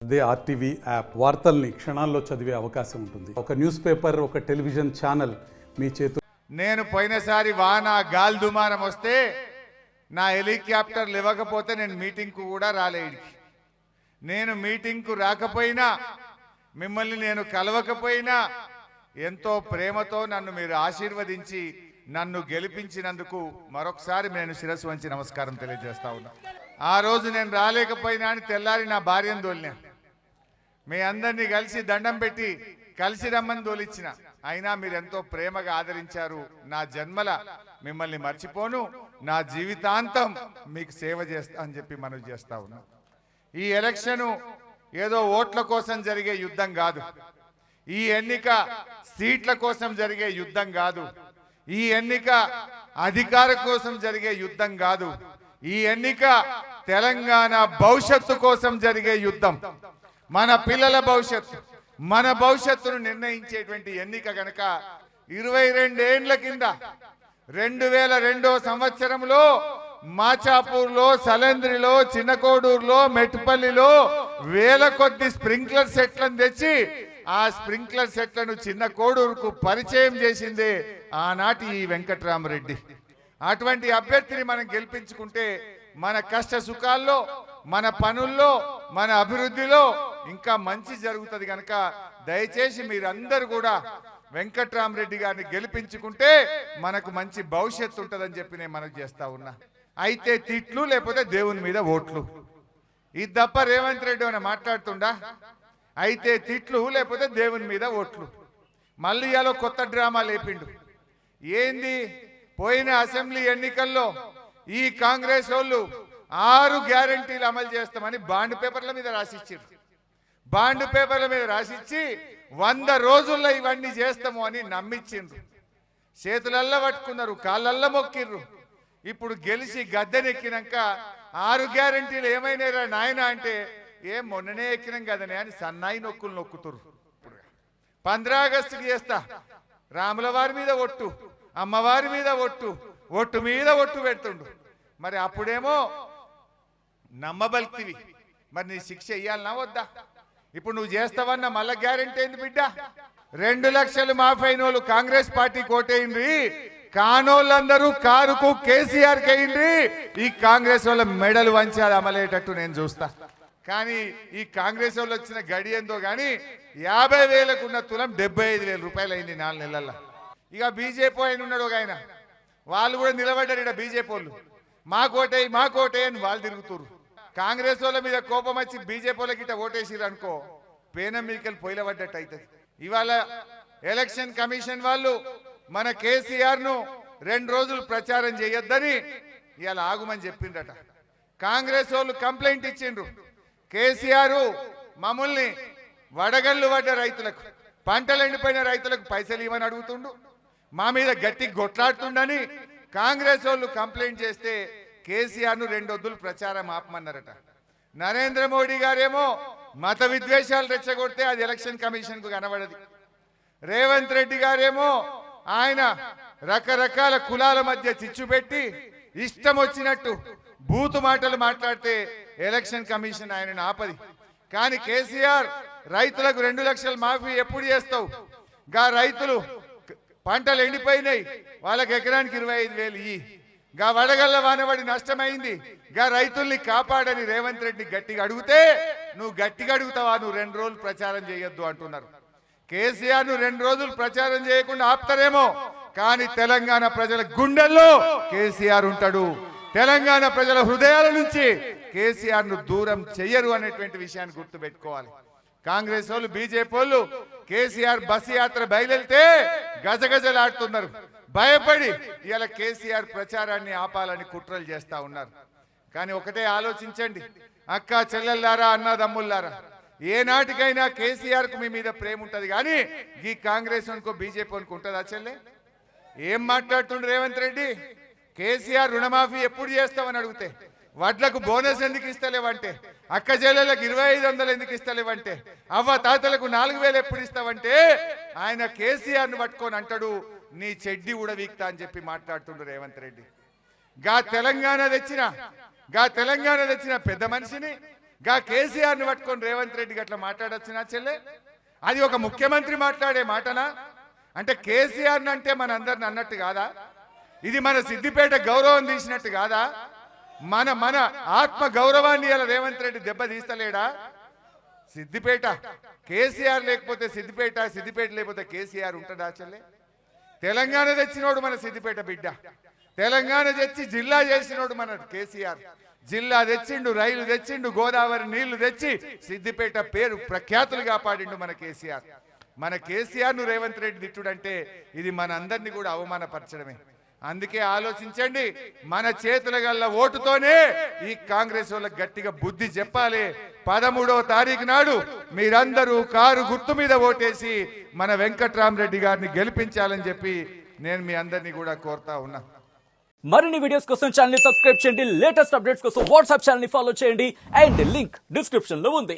అదే RTV app. వార్తల్ని క్షణాల్లో చదివే అవకాశం ఉంటుంది. ఒక న్యూస్ పేపర్, ఒక టెలివిజన్ ఛానల్ మీ చేతు. నేను పోయినసారి వాన గాలి దుమారం వస్తే నా హెలికాప్టర్ లేవకపోతే నేను మీటింగ్కు కూడా రాలేడికి. నేను మీటింగ్కు రాకపోయినా, మిమ్మల్ని నేను కలవకపోయినా ఎంతో ప్రేమతో నన్ను మీరు ఆశీర్వదించి నన్ను గెలిపించినందుకు మరొకసారి నేను శిరస్సు వంచి నమస్కారం తెలియజేస్తా ఉన్నా. ఆ రోజు నేను రాలేకపోయినా అని తెల్లారి నా భార్యను తోలినా. మీ అందరినీ కలిసి దండం పెట్టి కలిసి రమ్మని తోలిచ్చిన. అయినా మీరు ఎంతో ప్రేమగా ఆదరించారు. నా జన్మల మిమ్మల్ని మర్చిపోను, నా జీవితాంతం మీకు సేవ చేస్తా అని చెప్పి మనవి చేస్తా ఉన్నా. ఈ ఎలక్షను ఏదో ఓట్ల కోసం జరిగే యుద్ధం కాదు. ఈ ఎన్నిక సీట్ల కోసం జరిగే యుద్ధం కాదు. ఈ ఎన్నిక అధికారం కోసం జరిగే యుద్ధం కాదు. ఈ ఎన్నిక తెలంగాణ భవిష్యత్తు కోసం జరిగే యుద్ధం. మన పిల్లల భవిష్యత్తు, మన భవిష్యత్తును నిర్ణయించేటువంటి ఎన్నిక గనక 22 ఏండ్ల కింద 2002 సంవత్సరంలో మాచాపూర్లో, సలంద్రిలో, చిన్నకోడూరులో, మెట్టుపల్లిలో వేల కొద్ది స్ప్రింక్లర్ సెట్లను తెచ్చి ఆ స్ప్రింక్లర్ సెట్లను చిన్న కోడూరుకు పరిచయం చేసిందే ఆనాటి ఈ వెంకట్రామరెడ్డి. అటువంటి అభ్యర్థిని మనం గెలిపించుకుంటే మన కష్ట సుఖాల్లో, మన పనుల్లో, మన అభివృద్ధిలో ఇంకా మంచి జరుగుతుంది. కనుక దయచేసి మీరందరూ కూడా వెంకట్రామరెడ్డి గారిని గెలిపించుకుంటే మనకు మంచి భవిష్యత్తు ఉంటుందని చెప్పి నేను మనకు చేస్తా ఉన్నా. అయితే తిట్లు లేకపోతే దేవుని మీద ఓట్లు, ఇది తప్ప రేవంత్ రెడ్డి అని మాట్లాడుతుండా? అయితే తిట్లు లేకపోతే దేవుని మీద ఓట్లు. మళ్ళీ ఇయాలో కొత్త డ్రామా లేపిండు. ఏంది? పోయిన అసెంబ్లీ ఎన్నికల్లో ఈ కాంగ్రెస్ వాళ్ళు 6 గ్యారంటీలు అమలు చేస్తామని బాండ్ పేపర్ల మీద రాసిచ్చారు. బాండ్ పేపర్ల మీద రాసిచ్చి 100 రోజుల్లో ఇవన్నీ చేస్తాము అని నమ్మించిండ్రు. చేతులల్లో పట్టుకున్నారు, కాళ్ళల్లో మొక్కిర్రు. ఇప్పుడు గెలిచి గద్దెనెక్కినాక 6 గ్యారంటీలు ఏమైనా నాయన అంటే ఏం మొన్ననే ఎక్కినాం కదనే అని సన్నాయి నొక్కులు నొక్కుతురు. 15 ఆగస్టుకి చేస్తా, రాముల వారి మీద ఒట్టు, అమ్మవారి మీద ఒట్టు, ఒట్టు మీద ఒట్టు పెడుతుండు. మరి అప్పుడేమో నమ్మబలికివి, మరి నీ శిక్ష ఇయ్యాలనా వద్దా? ఇప్పుడు నువ్వు చేస్తావన్న మళ్ళా గ్యారెంటీ ఏంది బిడ్డ? 2 లక్షలు మాఫీ అయిన వాళ్ళు కాంగ్రెస్ పార్టీ కోటేయండి, కానోళ్ళందరూ కారుకు కేసీఆర్ కేయండి. ఈ కాంగ్రెస్ వాళ్ళ మెడలు వంచాలి అమలేటట్టు నేను చూస్తా. కానీ ఈ కాంగ్రెస్ వాళ్ళు వచ్చిన గడి ఏందో కానీ 50,000కు ఉన్న తులం 75,000 రూపాయలు అయింది 4 నెలల్లో. ఇక బీజేపీ ఆయన ఉన్నాడు ఒక ఆయన, వాళ్ళు కూడా నిలబడ్డారు. ఇక్కడ బీజేపీ వాళ్ళు మా కోటే అని వాళ్ళు తిరుగుతురు. కాంగ్రెస్ వాళ్ళ మీద కోపం వచ్చి బీజేపీ వాళ్ళకి ఇట్లా ఓటేసిరు అనుకో, పేనం మీదకెళ్ళి పొయ్యిల పడ్డట్టు అవుతుంది. ఇవాళ ఎలక్షన్ కమిషన్ వాళ్ళు మన కేసీఆర్ ను 2 రోజులు ప్రచారం చేయొద్దని ఇవాళ ఆగుమని చెప్పిండట. కాంగ్రెస్ వాళ్ళు కంప్లైంట్ ఇచ్చిండ్రు, కేసీఆర్ మమ్మల్ని వడగళ్ళు పడ్డ రైతులకు, పంటలు ఎండిపోయిన రైతులకు పైసలు ఇవ్వని అడుగుతుండు, మా మీద గట్టి కొట్లాడుతుండని కాంగ్రెస్ వాళ్ళు కంప్లైంట్ చేస్తే కేసీఆర్ ను 2 రోజులు ప్రచారం ఆపమన్నారట. నరేంద్ర మోడీ గారేమో మత విద్వేషాలు రెచ్చగొడితే అది ఎలక్షన్ కమిషన్ కు కనబడది. రేవంత్ రెడ్డి గారేమో ఆయన రకరకాల కులాల మధ్య చిచ్చు పెట్టి ఇష్టం వచ్చినట్టు బూతు మాటలు మాట్లాడితే ఎలక్షన్ కమిషన్ ఆయనను ఆపది. కానీ కేసీఆర్ రైతులకు 2 లక్షలు మాఫీ ఎప్పుడు చేస్తావు? గా రైతులు పంటలు ఎండిపోయినాయి, వాళ్ళకి ఎకరానికి 25,000 ఇయ్యి. గా వడగళ్ళ వానబడి నష్టమైంది, గా రైతుల్ని కాపాడని రేవంత్ రెడ్డి గట్టిగా అడిగితే నువ్వు గట్టిగా అడుగుతావా? నువ్వు 2 రోజులు ప్రచారం చేయొద్దు అంటున్నారు. కేసీఆర్ ను 2 రోజులు ప్రచారం చేయకుండా ఆపుతారేమో, కానీ తెలంగాణ ప్రజల గుండెల్లో కేసీఆర్ ఉంటాడు. తెలంగాణ ప్రజల హృదయాల నుంచి కేసీఆర్ ను దూరం చెయ్యరు అనేటువంటి విషయాన్ని గుర్తుపెట్టుకోవాలి. కాంగ్రెస్ వాళ్ళు, బీజేపీ వాళ్ళు కేసీఆర్ బస్సు యాత్ర బయలుదేరితే గజగజలాడుతున్నారు. భయపడి ఇలా కేసీఆర్ ప్రచారాన్ని ఆపాలని కుట్రలు చేస్తా ఉన్నారు. కానీ ఒకటే ఆలోచించండి అక్క చెల్లెల్లారా, అన్నదమ్ముల్లారా, ఏనాటికైనా కేసీఆర్ కు మీ మీద ప్రేమ ఉంటది, కానీ ఈ కాంగ్రెస్ అనుకో బీజేపీ అనుకో ఉంటుందా చెల్లె? ఏం మాట్లాడుతుండ్రు రేవంత్ రెడ్డి? కేసీఆర్ రుణమాఫీ ఎప్పుడు చేస్తామని అడిగితే, వడ్లకు బోనస్ ఎందుకు ఇస్తలేవంటే, అక్క చెల్లెలకు 2,500 ఎందుకు ఇస్తలేవంటే, అవ్వ తాతలకు 4,000 ఎప్పుడు ఇస్తావంటే, ఆయన కేసీఆర్ ను పట్టుకొని అంటాడు నీ చెడ్డి ఉడవీక్తా అని చెప్పి మాట్లాడుతుండ్రు రేవంత్ రెడ్డి. గా తెలంగాణ తెచ్చిన పెద్ద మనిషిని గా కేసీఆర్ని పట్టుకొని రేవంత్ రెడ్డి అట్లా మాట్లాడొచ్చు నా చెల్లె? అది ఒక ముఖ్యమంత్రి మాట్లాడే మాటనా? అంటే కేసీఆర్ని అంటే మన అందరిని అన్నట్టు కాదా? ఇది మన సిద్దిపేట గౌరవం తీసినట్టు కాదా? మన మన ఆత్మ గౌరవాన్ని ఇలా రేవంత్ రెడ్డి దెబ్బ తీస్తలేడా? సిద్దిపేట కేసీఆర్ లేకపోతే సిద్దిపేట, సిద్దిపేట లేకపోతే కేసీఆర్ ఉంటుందా చెల్లె? తెలంగాణ తెచ్చినోడు మన సిద్దిపేట బిడ్డ, తెలంగాణ తెచ్చి జిల్లా చేసినోడు మన కేసీఆర్. జిల్లా తెచ్చిండు, రైలు తెచ్చిండు, గోదావరి నీళ్లు తెచ్చి సిద్దిపేట పేరు ప్రఖ్యాతులు కాపాడిండు మన కేసీఆర్. మన కేసీఆర్ను రేవంత్ రెడ్డి తిట్టుడంటే ఇది మన అందరినీ కూడా అవమానపరచడమే. అందుకే ఆలోచించండి, మన చేతుల గల్ల ఓటుతోనే ఈ కాంగ్రెస్ వాళ్ళకి గట్టిగా బుద్ధి చెప్పాలి. 13వ తారీఖు నాడు మీరందరూ కారు గుర్తు మీద ఓటేసి మన వెంకట్రామరెడ్డి గారిని గెలిపించాలని చెప్పి నేను మీ అందరినీ కూడా కోరుతా ఉన్నా. మరిన్ని వీడియోస్ కోసం ఛానల్ ని సబ్స్క్రైబ్ చేయండి, లేటెస్ట్ అప్డేట్స్ కోసం వాట్సాప్ ఛానల్ ని ఫాలో చేయండి అండ్ లింక్ డిస్క్రిప్షన్ లో ఉంది.